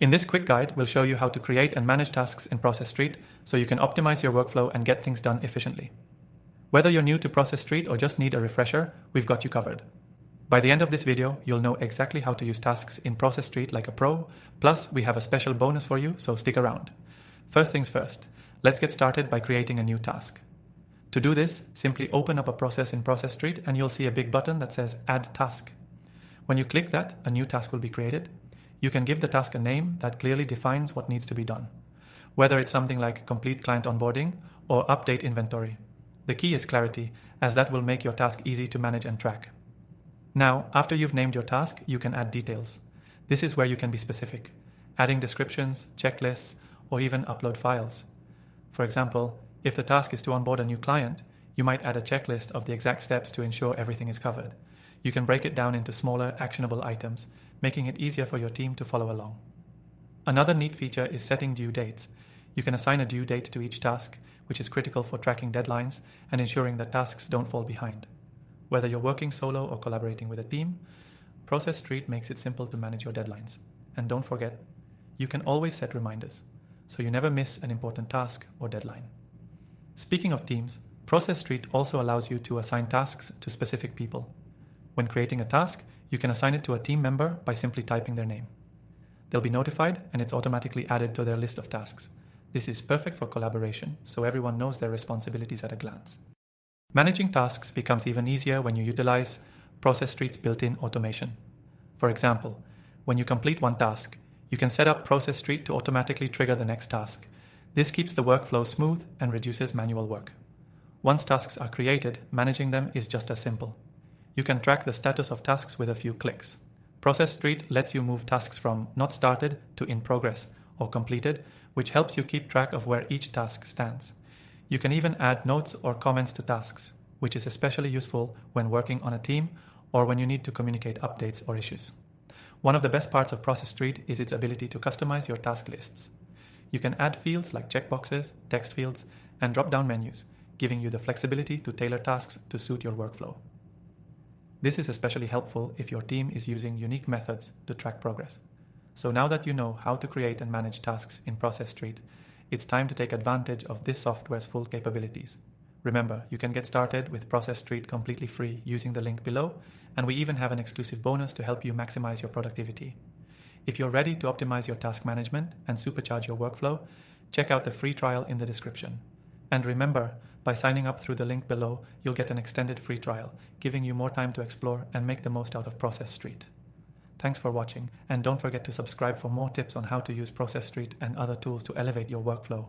In this quick guide, we'll show you how to create and manage tasks in Process.st so you can optimize your workflow and get things done efficiently. Whether you're new to Process.st or just need a refresher, we've got you covered. By the end of this video, you'll know exactly how to use tasks in Process.st like a pro, plus we have a special bonus for you, so stick around. First things first, let's get started by creating a new task. To do this, simply open up a process in Process.st and you'll see a big button that says Add Task. When you click that, a new task will be created. You can give the task a name that clearly defines what needs to be done, whether it's something like complete client onboarding or update inventory. The key is clarity, as that will make your task easy to manage and track. Now, after you've named your task, you can add details. This is where you can be specific, adding descriptions, checklists, or even upload files. For example, if the task is to onboard a new client, you might add a checklist of the exact steps to ensure everything is covered. You can break it down into smaller, actionable items, making it easier for your team to follow along. Another neat feature is setting due dates. You can assign a due date to each task, which is critical for tracking deadlines and ensuring that tasks don't fall behind. Whether you're working solo or collaborating with a team, Process.st makes it simple to manage your deadlines. And don't forget, you can always set reminders, so you never miss an important task or deadline. Speaking of teams, Process.st also allows you to assign tasks to specific people. When creating a task, you can assign it to a team member by simply typing their name. They'll be notified and it's automatically added to their list of tasks. This is perfect for collaboration, so everyone knows their responsibilities at a glance. Managing tasks becomes even easier when you utilize Process.st's built-in automation. For example, when you complete one task, you can set up Process.st to automatically trigger the next task. This keeps the workflow smooth and reduces manual work. Once tasks are created, managing them is just as simple. You can track the status of tasks with a few clicks. Process.st lets you move tasks from not started to in progress or completed, which helps you keep track of where each task stands. You can even add notes or comments to tasks, which is especially useful when working on a team or when you need to communicate updates or issues. One of the best parts of Process.st is its ability to customize your task lists. You can add fields like checkboxes, text fields, and drop-down menus, giving you the flexibility to tailor tasks to suit your workflow. This is especially helpful if your team is using unique methods to track progress. So now that you know how to create and manage tasks in Process.st, it's time to take advantage of this software's full capabilities. Remember, you can get started with Process.st completely free using the link below, and we even have an exclusive bonus to help you maximize your productivity. If you're ready to optimize your task management and supercharge your workflow, check out the free trial in the description. And remember, by signing up through the link below, you'll get an extended free trial, giving you more time to explore and make the most out of Process.st. Thanks for watching, and don't forget to subscribe for more tips on how to use Process.st and other tools to elevate your workflow.